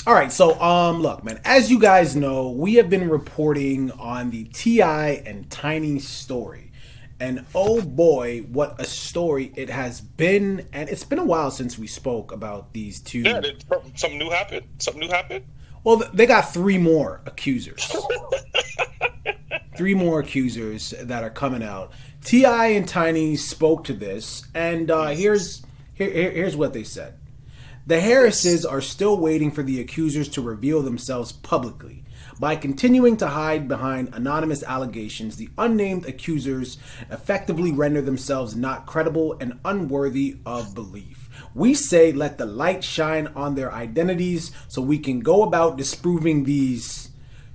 All right, so look, man. As you guys know, we have been reporting on the Ti and Tiny story, and oh boy, what a story it has been! And it's been a while since we spoke about these Yeah, two. something new happened. Something new happened. Well, they got three more accusers. Three more accusers that are coming out. Ti and Tiny spoke to this, and Jesus. here's what they said. The Harrises are still waiting for the accusers to reveal themselves publicly. By continuing to hide behind anonymous allegations, the unnamed accusers effectively render themselves not credible and unworthy of belief. We say let the light shine on their identities so we can go about disproving these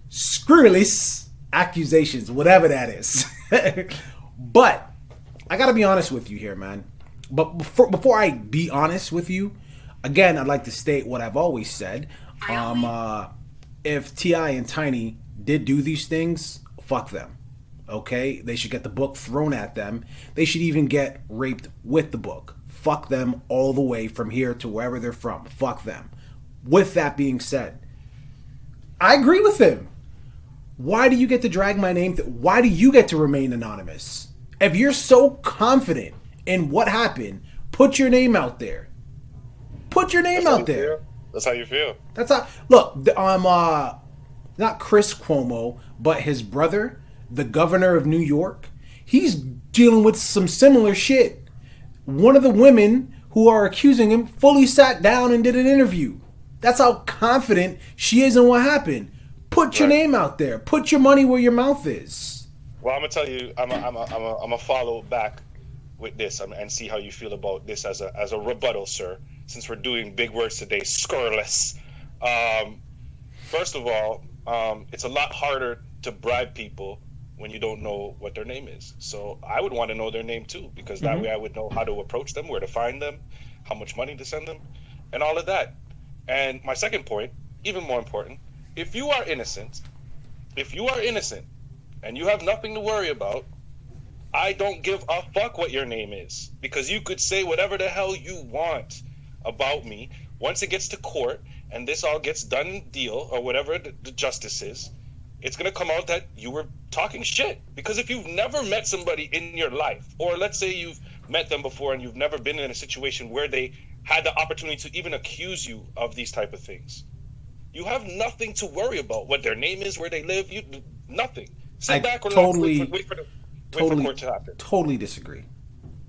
scurrilous accusations, whatever that is. But I gotta be honest with you here, man. But before I be honest with you, again, I'd like to state what I've always said. If Ti and Tiny did do these things, fuck them. Okay, they should get the book thrown at them. They should even get raped with the book. Fuck them all the way from here to wherever they're from. Fuck them. With that being said, I agree with him. Why do you get to drag my name? Why do you get to remain anonymous? If you're so confident in what happened, put your name out there. Put your name That's how out you there. feel. That's how you feel. That's how. Look, not Chris Cuomo, but his brother, the governor of New York. He's dealing with some similar shit. One of the women who are accusing him fully sat down and did an interview. That's how confident she is in what happened. Put your Right. name out there. Put your money where your mouth is. Well, I'm gonna tell you, I'm a follow back with this and see how you feel about this as a rebuttal, sir. Since we're doing big words today, scurrilous. Um, First of all, it's a lot harder to bribe people when you don't know what their name is. So I would want to know their name too, because that way I would know how to approach them, where to find them, how much money to send them, and all of that. And my second point, even more important, if you are innocent, if you are innocent and you have nothing to worry about, I don't give a fuck what your name is, because you could say whatever the hell you want about me. Once it gets to court and this all gets done and deal, or whatever the justice is, it's going to come out that you were talking shit. Because if you've never met somebody in your life, or let's say you've met them before and you've never been in a situation where they had the opportunity to even accuse you of these type of things, you have nothing to worry about. What their name is, where they live, you nothing. Sit I back, relax, totally, wait for totally, court to happen. totally disagree.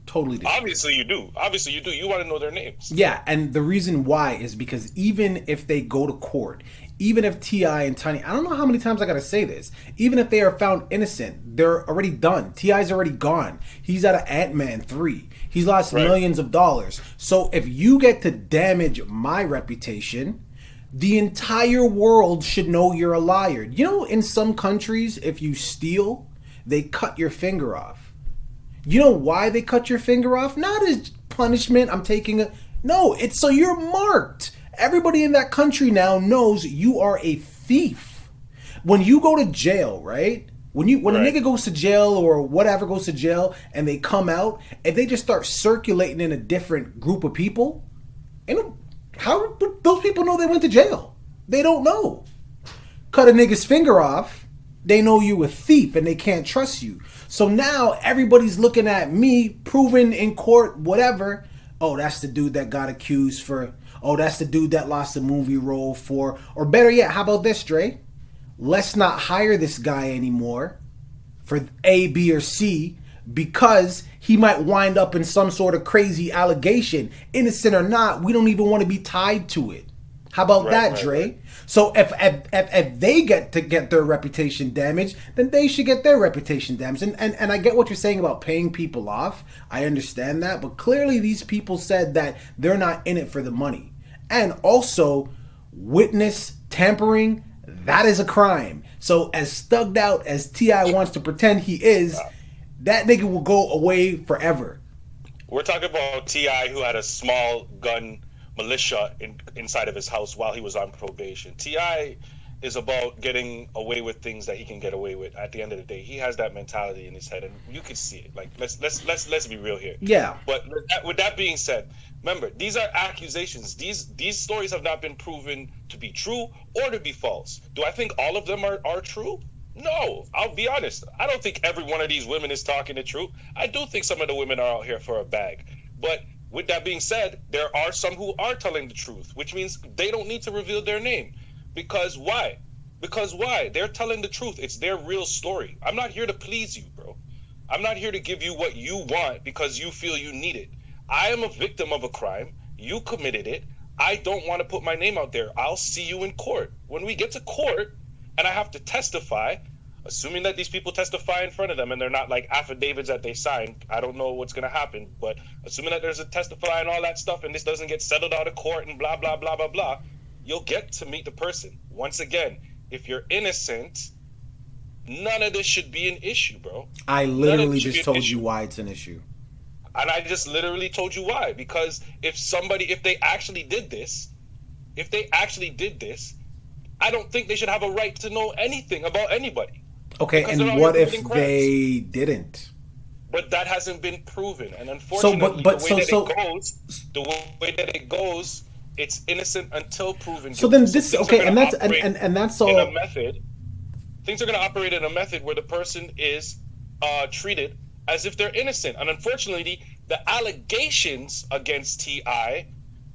Totally disagree. Obviously you do. Obviously you do. You want to know their names. Yeah, and the reason why is because even if they go to court, even if Ti and Tiny, I don't know how many times I gotta say this, even if they are found innocent, they're already done. Ti's already gone. He's out of Ant-Man 3. He's lost Right. millions of dollars. So if you get to damage my reputation, the entire world should know you're a liar. You know, in some countries, if you steal, they cut your finger off. You know why they cut your finger off? Not as punishment. I'm taking a. No, it's so you're marked. Everybody in that country now knows you are a thief. When you go to jail, right? When a Right. nigga goes to jail or whatever goes to jail and they come out and they just start circulating in a different group of people, and how do those people know they went to jail? They don't know. Cut a nigga's finger off, they know you a thief and they can't trust you. So now everybody's looking at me, proven in court, whatever. Oh, that's the dude that got accused for. Oh, that's the dude that lost a movie role for. Or better yet, how about this, Dre? Let's not hire this guy anymore for A, B, or C because he might wind up in some sort of crazy allegation. Innocent or not, we don't even want to be tied to it. How about Right, that, right, Dre? right. So if they get to get their reputation damaged, then they should get their reputation damaged. And I get what you're saying about paying people off. I understand that. But clearly these people said that they're not in it for the money. And also, witness tampering, that is a crime. So as thugged out as T.I. wants to pretend he is, that nigga will go away forever. We're talking about Ti, who had a small gun militia inside of his house while he was on probation. Ti is about getting away with things that he can get away with. At the end of the day, he has that mentality in his head, and you can see it. Like let's be real here. Yeah. But with that being said, remember, these are accusations. These stories have not been proven to be true or to be false. Do I think all of them are true? No, I'll be honest. I don't think every one of these women is talking the truth. I do think some of the women are out here for a bag. But with that being said, there are some who are telling the truth, which means they don't need to reveal their name. Because why? Because why? They're telling the truth. It's their real story. I'm not here to please you, bro. I'm not here to give you what you want because you feel you need it. I am a victim of a crime. You committed it. I don't want to put my name out there. I'll see you in court. When we get to court and I have to testify, assuming that these people testify in front of them and they're not like affidavits that they sign, I don't know what's going to happen, but assuming that there's a testify and all that stuff and this doesn't get settled out of court and blah, blah, blah, blah, blah, you'll get to meet the person. Once again, if you're innocent, none of this should be an issue, bro. I literally just told you why it's an issue. And I just literally told you why. Because if they actually did this, I don't think they should have a right to know anything about anybody. Okay, and what if they didn't? But that hasn't been proven. And unfortunately, the way that it goes, it's innocent until proven. So then this and that's all. In a method, things are going to operate in a method where the person is treated as if they're innocent, and unfortunately, the allegations against T.I.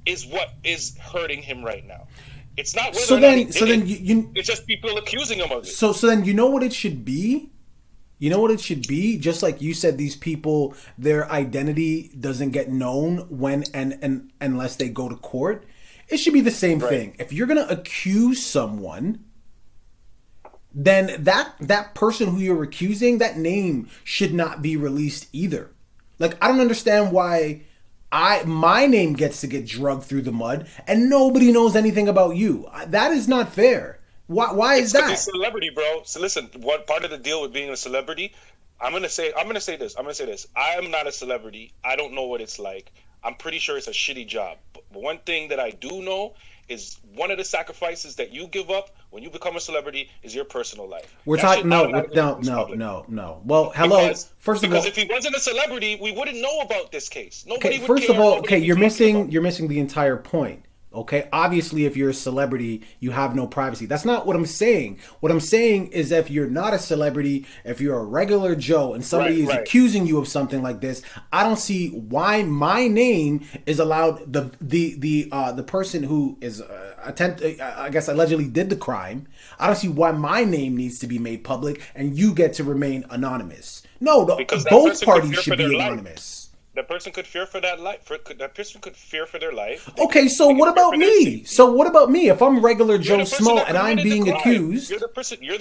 is what is hurting him right now. It's not whether or not he did it. It's just people accusing him of it. So then you know what it should be. You know what it should be? Just like you said, these people, their identity doesn't get known when and unless they go to court. It should be the same thing. If you're going to accuse someone, then that person who you're accusing, that name should not be released either. Like, I don't understand why my name gets to get drugged through the mud and nobody knows anything about you. That is not fair. Why is that? It's a celebrity, bro. So listen, what part of the deal with being a celebrity? I'm gonna say this. I am not a celebrity. I don't know what it's like. I'm pretty sure it's a shitty job. But one thing that I do know is one of the sacrifices that you give up when you become a celebrity is your personal life. We're talking no. Well, hello. First of all, because if he wasn't a celebrity, we wouldn't know about this case. Nobody would first care. Of all, you're missing the entire point. Okay, obviously, if you're a celebrity, you have no privacy. That's not what I'm saying. What I'm saying is, if you're not a celebrity, if you're a regular Joe, and somebody is accusing you of something like this, I don't see why my name is allowed. The person who is allegedly did the crime. I don't see why my name needs to be made public, and you get to remain anonymous. No, both parties should be anonymous. That person could fear for that life. That person could fear for their life. Okay, so what about me? So what about me? If I'm regular Joe Smo and I'm being accused, you're the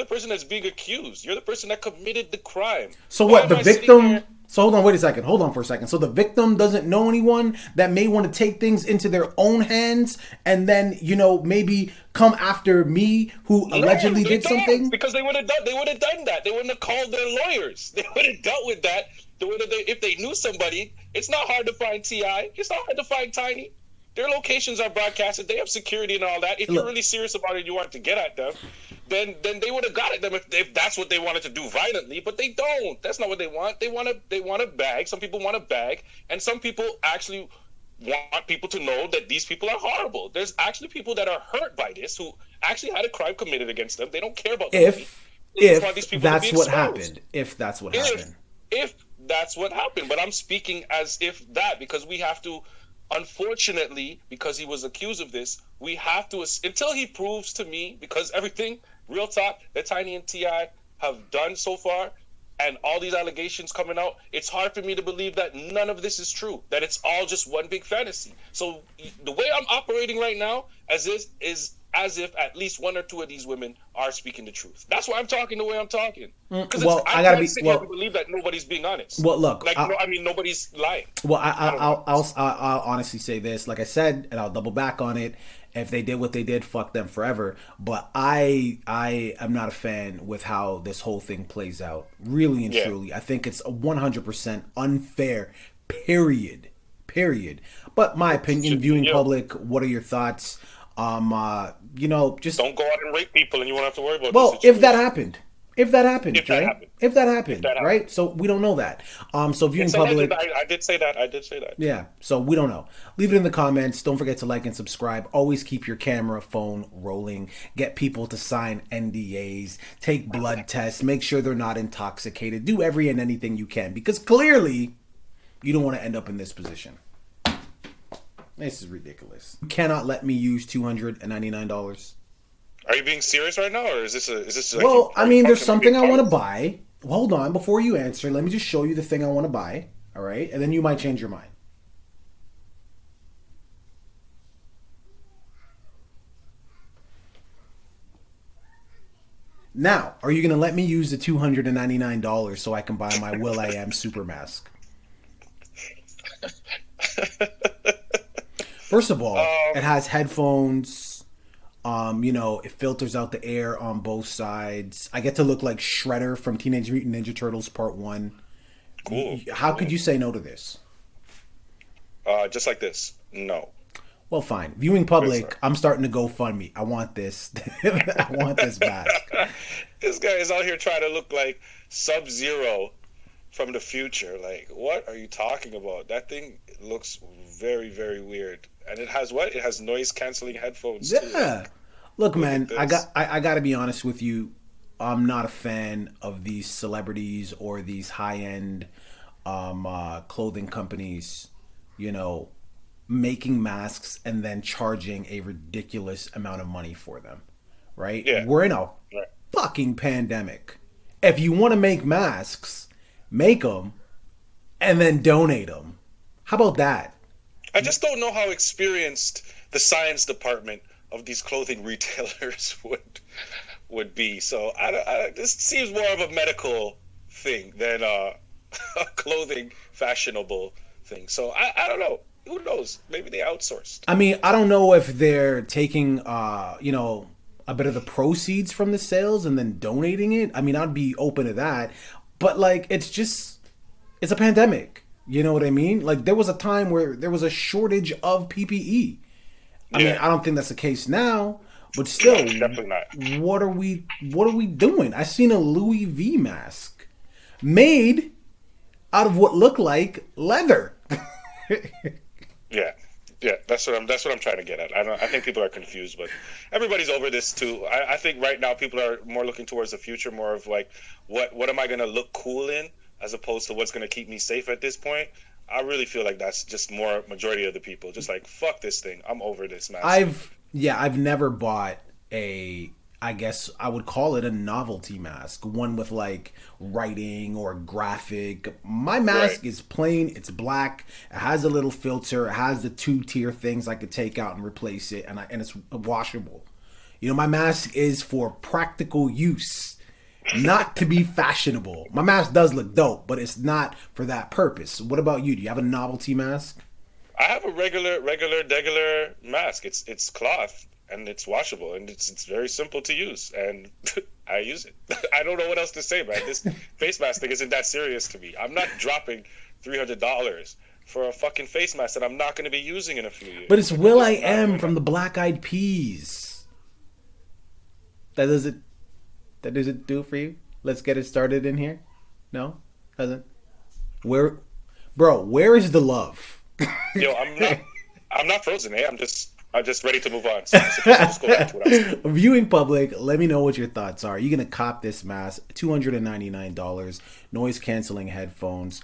person that's being accused. You're the person that committed the crime. So what? The victim. So hold on, wait a second. Hold on for a second. So the victim doesn't know anyone that may want to take things into their own hands and then, maybe come after me who allegedly did something? Because they would have done that. They wouldn't have called their lawyers. They would have dealt with that. If they knew somebody, it's not hard to find T.I. It's not hard to find Tiny. Their locations are broadcasted. They have security and all that. If you're really serious about it, you want to get at them, then they would have got at them if that's what they wanted to do violently. But they don't. That's not what they want. They want a bag. Some people want a bag, and some people actually want people to know that these people are horrible. There's actually people that are hurt by this who actually had a crime committed against them. They don't care about if that's what happened. If that's what happened. If that's what happened. But I'm speaking as if that, because we have to, unfortunately, because he was accused of this, we have to, until he proves to me, because everything, real talk, that Tiny and T.I. have done so far, and all these allegations coming out, it's hard for me to believe that none of this is true, that it's all just one big fantasy. So the way I'm operating right now is as if at least one or two of these women are speaking the truth. That's why I'm talking the way I'm talking. Well, I can't believe that nobody's being honest. Well, look, nobody's lying. Well, I'll honestly say this. Like I said, and I'll double back on it. If they did what they did, fuck them forever. But I am not a fan with how this whole thing plays out. Really and truly, I think it's 100% unfair. Period. But my opinion, viewing public. What are your thoughts? Just Don't go out and rape people, and you won't have to worry about this well, situation. if that happened, If that Dre, happened. if that If happened, that happened. right? So we don't know that. So viewing It's alleged. public. I did say that. I did say that. Yeah, so we don't know. Leave it in the comments. Don't forget to like and subscribe. Always keep your camera phone rolling. Get people to sign NDAs. Take blood tests. Make sure they're not intoxicated. Do every and anything you can because clearly you don't want to end up in this position. This is ridiculous. You cannot let me use $299. Are you being serious right now, or is this? Like Well, I mean, there's something I want to to. buy. Hold on, before you answer, let me just show you the thing I want to buy. All right, and then you might change your mind. Now, are you going to let me use the $299 so I can buy my Will.I.AM super mask? First of all, it has headphones. It filters out the air on both sides. I get to look like Shredder from Teenage Mutant Ninja Turtles Part 1. Cool. How could you say no to this? Just like this. No. Well, fine. Viewing public, I'm starting to GoFundMe. I want this. I want this mask. This guy is out here trying to look like Sub-Zero from the future. Like, what are you talking about? That thing looks very, very weird. And it has what? It has noise-canceling headphones, too. Yeah. Look, man, I this. got to be honest with you. I'm not a fan of these celebrities or these high-end clothing companies, making masks and then charging a ridiculous amount of money for them, right? Yeah. We're in a Right. fucking pandemic. If you want to make masks, make them and then donate them. How about that? I just don't know how experienced the science department of these clothing retailers would be. So this seems more of a medical thing than a clothing fashionable thing. So I don't know. Who knows? Maybe they outsourced. I mean, I don't know if they're taking, a bit of the proceeds from the sales and then donating it. I mean, I'd be open to that. But, it's a pandemic. You know what I mean? Like, there was a time where there was a shortage of PPE. I mean, I don't think that's the case now. But still, No, definitely not. what are we doing? I seen a Louis V mask made out of what looked like leather. Yeah, that's what I'm trying to get at. I think people are confused, but everybody's over this too. I think right now people are more looking towards the future, more of like, what am I going to look cool in, as opposed to what's going to keep me safe at this point. I really feel like that's just more majority of the people, just like, fuck this thing, I'm over this mask. I've never bought I guess I would call it a novelty mask, one with like writing or graphic. My mask is plain, it's black, it has a little filter, it has the 2-tier things I could take out and replace it, and it's washable. My mask is for practical use, not to be fashionable. My mask does look dope, but it's not for that purpose. What about you? Do you have a novelty mask? I have a regular mask. It's cloth and it's washable and it's very simple to use, and I use it. I don't know what else to say, man. This face mask thing isn't that serious to me. I'm not dropping $300 for a fucking face mask that I'm not going to be using in a few years. But it's Will.I.AM from the Black Eyed Peas. That doesn't do it for you? Let's get it started in here. No, doesn't. Where is the love? Yo, I'm not frozen. Hey, I'm just ready to move on. So let's go back to what I was saying. Viewing public, let me know what your thoughts are. Are you gonna cop this mask? $299, noise canceling headphones.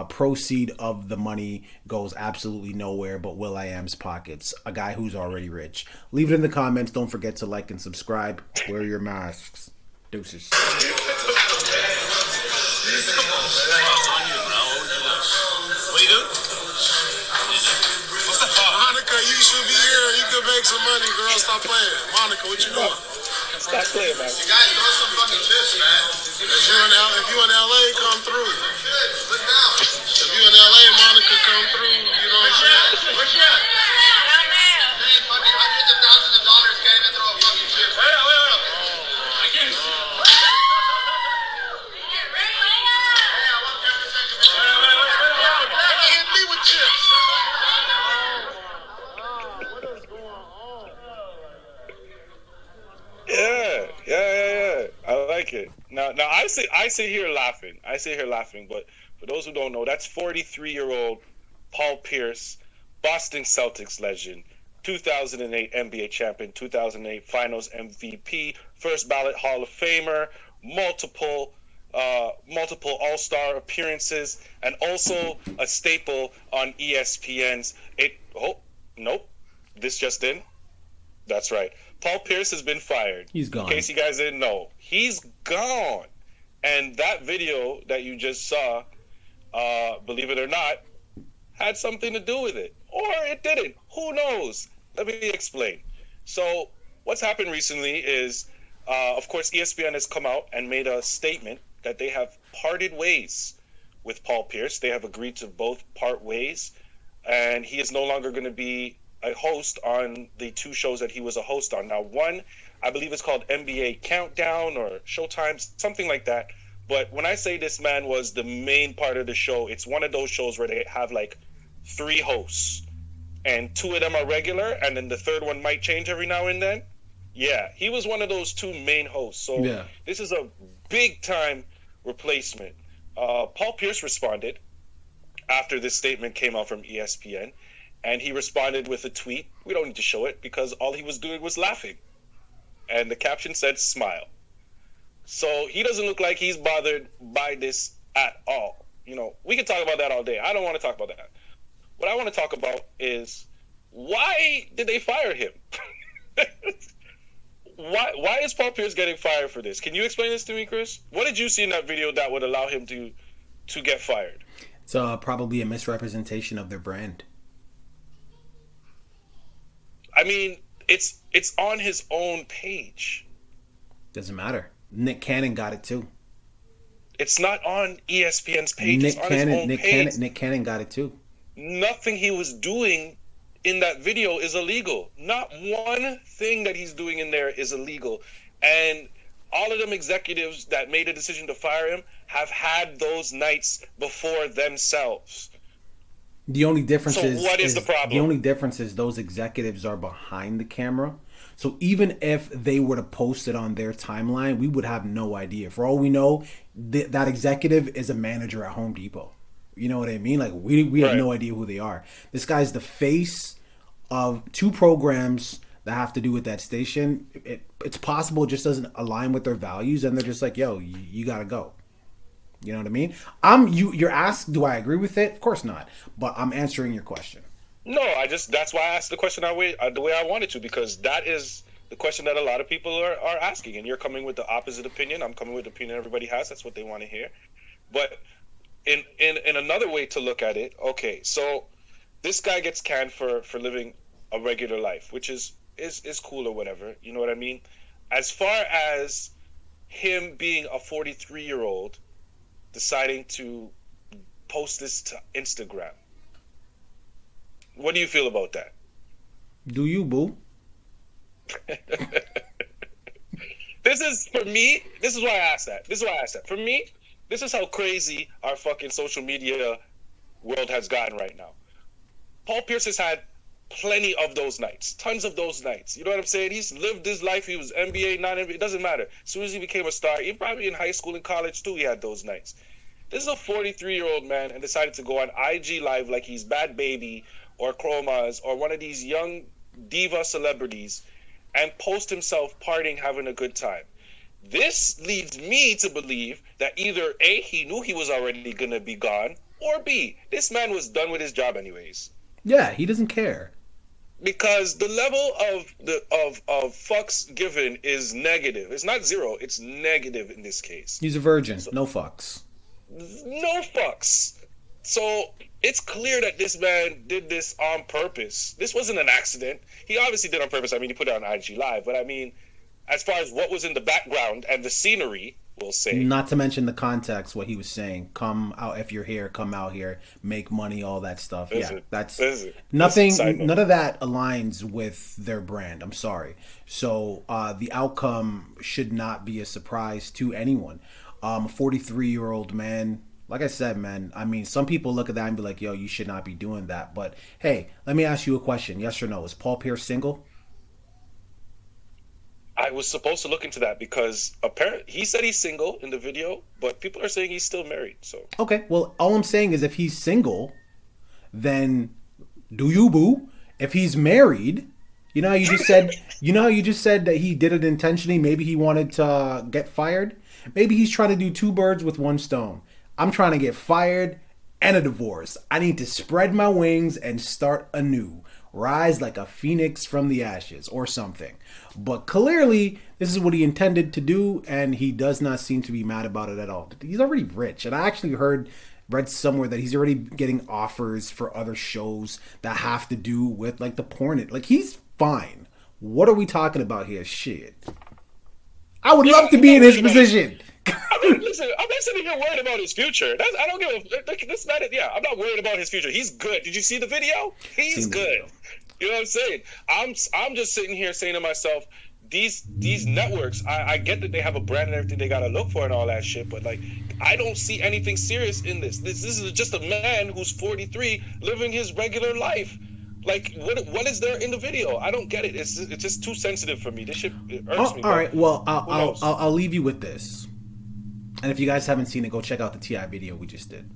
Proceed of the money goes absolutely nowhere but Will.I.AM's pockets. A guy who's already rich. Leave it in the comments. Don't forget to like and subscribe. Wear your masks. Deuces. Monica, you should be here. You could make some money, girl. Stop playing. Monica, what you doing? Stop playing, man. You guys throw some fucking chips, man. If you in LA, come through. Look down. If you in LA, Monica, come through. You know what I'm saying? Where's she at? Down there. Hey, fucking hundreds of thousands of dollars can't even throw a fucking chip. Wait up. I can't. Hit me with chips. What is going on? Okay. Now I sit here laughing. But for those who don't know, that's 43-year-old Paul Pierce, Boston Celtics legend, 2008 NBA champion, 2008 Finals MVP, first ballot Hall of Famer, multiple All-Star appearances, and also a staple on ESPN's. Nope, this just in. That's right. Paul Pierce has been fired. He's gone. In case you guys didn't know, he's gone. And that video that you just saw, believe it or not, had something to do with it. Or it didn't. Who knows? Let me explain. So what's happened recently is, of course, ESPN has come out and made a statement that they have parted ways with Paul Pierce. They have agreed to both part ways. And he is no longer going to be a host on the two shows that he was a host on. Now, one, I believe it's called NBA Countdown or Showtime, something like that. But when I say this man was the main part of the show, it's one of those shows where they have like 3 hosts and 2 of them are regular and then the third one might change every now and then. Yeah, he was one of those 2 main hosts. So This is a big time replacement. Paul Pierce responded after this statement came out from ESPN. And he responded with a tweet. We don't need to show it because all he was doing was laughing. And the caption said, smile. So he doesn't look like he's bothered by this at all. You know, we can talk about that all day. I don't want to talk about that. What I want to talk about is, why did they fire him? Why is Paul Pierce getting fired for this? Can you explain this to me, Chris? What did you see in that video that would allow him to get fired? It's probably a misrepresentation of their brand. I mean, it's on his own page. Doesn't matter. Nick Cannon got it too. It's not on ESPN's page. It's on his own page. Nick Cannon got it too. Nothing he was doing in that video is illegal. Not one thing that he's doing in there is illegal. And all of them executives that made a decision to fire him have had those nights before themselves. The only difference what is the problem? The only difference is those executives are behind the camera. So even if they were to post it on their timeline, we would have no idea. For all we know, that executive is a manager at Home Depot. You know what I mean? Like we have no idea who they are. This guy's the face of 2 programs that have to do with that station. It's possible it just doesn't align with their values, and they're just like, "Yo, you gotta go." You know what I mean? You're asked, do I agree with it? Of course not. But I'm answering your question. No, that's why I asked the question the way I wanted to, because that is the question that a lot of people are asking. And you're coming with the opposite opinion. I'm coming with the opinion everybody has. That's what they want to hear. But in another way to look at it, okay, so this guy gets canned for living a regular life, which is cool or whatever. You know what I mean? As far as him being a 43-year-old deciding to post this to Instagram, what do you feel about that? Do you, boo? This is why I asked that. For me, this is how crazy our fucking social media world has gotten right now. Paul Pierce has had plenty of those nights, tons of those nights. You know what I'm saying? He's lived his life. He was NBA, not NBA. It doesn't matter. As soon as he became a star, he probably in high school and college too, he had those nights. This is a 43-year-old man and decided to go on IG Live like he's Bad Baby or Chromas or one of these young diva celebrities and post himself partying, having a good time. This leads me to believe that either A, he knew he was already going to be gone, or B, this man was done with his job anyways. Yeah, he doesn't care. Because the level of fucks given is negative. It's not zero, it's negative in this case. He's a virgin. So, no fucks. No fucks. So it's clear that this man did this on purpose. This wasn't an accident. He obviously did it on purpose. I mean, he put it on IG Live. But I mean, as far as what was in the background and the scenery, we'll say. Not to mention the context, what he was saying. Come out, if you're here, come out here, make money, all that stuff. That's nothing. None of that aligns with their brand. I'm sorry. So the outcome should not be a surprise to anyone. A 43-year-old man, like I said, man, I mean, some people look at that and be like, yo, you should not be doing that. But hey, let me ask you a question. Yes or no? Is Paul Pierce single? I was supposed to look into that because apparently he said he's single in the video, but people are saying he's still married. So okay, well, all I'm saying is if he's single, then do you, boo? If he's married, you know how you just said that he did it intentionally. Maybe he wanted to get fired. Maybe he's trying to do two birds with one stone. I'm trying to get fired and a divorce. I need to spread my wings and start anew. Rise like a phoenix from the ashes or something. But clearly, this is what he intended to do, and he does not seem to be mad about it at all. He's already rich, and I actually read somewhere that he's already getting offers for other shows that have to do with like the porn. Like, he's fine. What are we talking about here? Shit. I would love to be in his position. Listen, I'm not sitting here worried about his future. I don't give a. That's not it. Yeah, I'm not worried about his future. He's good. Did you see the video? He's good. You know what I'm saying? I'm just sitting here saying to myself, these networks. I get that they have a brand and everything they gotta look for and all that shit, but like, I don't see anything serious in this. This is just a man who's 43 living his regular life. Like, what is there in the video? I don't get it. It's just too sensitive for me. This shit irks me. All right. Well, I'll leave you with this. And if you guys haven't seen it, go check out the T.I. video we just did.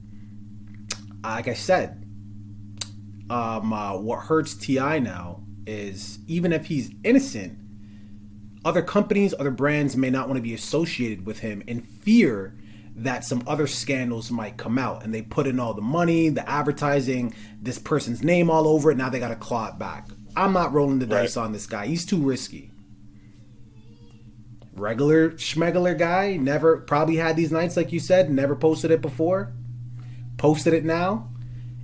Like I said, what hurts T.I. now is even if he's innocent, other companies, other brands may not want to be associated with him in fear that some other scandals might come out, and they put in all the money, the advertising, this person's name all over it. Now they got to claw it back. I'm not rolling the dice on this guy. He's too risky. Regular schmegular guy, never probably had these nights like you said, never posted it before, posted it now.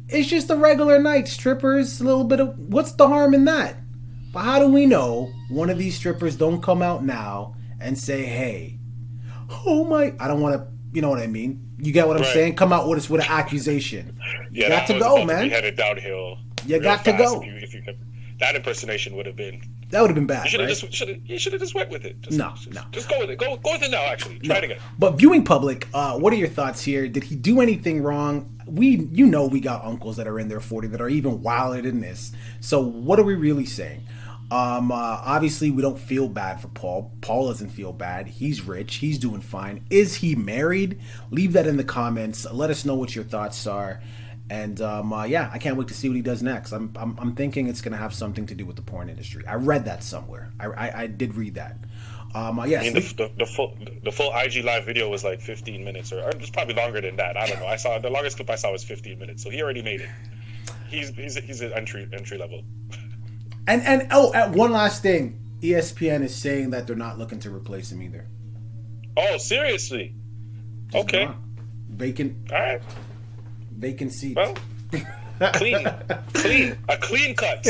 It's just a regular night. Strippers, a little bit of, what's the harm in that? But how do we know one of these strippers don't come out now and say, hey, oh my, I don't want to, you know what I mean? You get what I'm saying? Come out with us with an accusation. Yeah, you got to go, man. You headed downhill. You got to go. That impersonation would have been. That would have been bad. You should have just went with it. No. Just go with it. Go with it now. Actually, try it again. But viewing public, what are your thoughts here? Did he do anything wrong? We got uncles that are in their 40 that are even wilder than this. So what are we really saying? Obviously, we don't feel bad for Paul. Paul doesn't feel bad. He's rich. He's doing fine. Is he married? Leave that in the comments. Let us know what your thoughts are. And I can't wait to see what he does next. I'm thinking it's going to have something to do with the porn industry. I read that somewhere. I did read that. Yes. I mean, the full IG live video was like 15 minutes, or it was probably longer than that. I don't know. I saw the longest clip I saw was 15 minutes, so he already made it. He's an entry level. And one last thing, ESPN is saying that they're not looking to replace him either. Oh, seriously? Okay. Vacant. All right. Vacant seat. Well, a clean cut.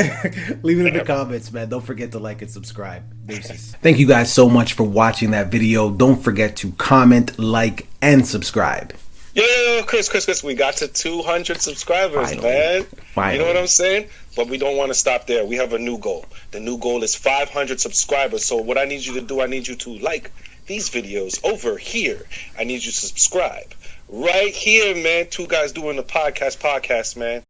Leave it in the comments, man. Don't forget to like and subscribe. Deuces. Thank you guys so much for watching that video. Don't forget to comment, like, and subscribe. Yo, Chris, we got to 200 subscribers, man. Finally. You know what I'm saying? But we don't want to stop there. We have a new goal. The new goal is 500 subscribers. So what I need you to do, I need you to like these videos over here. I need you to subscribe right here, man. Two guys doing the podcast, man.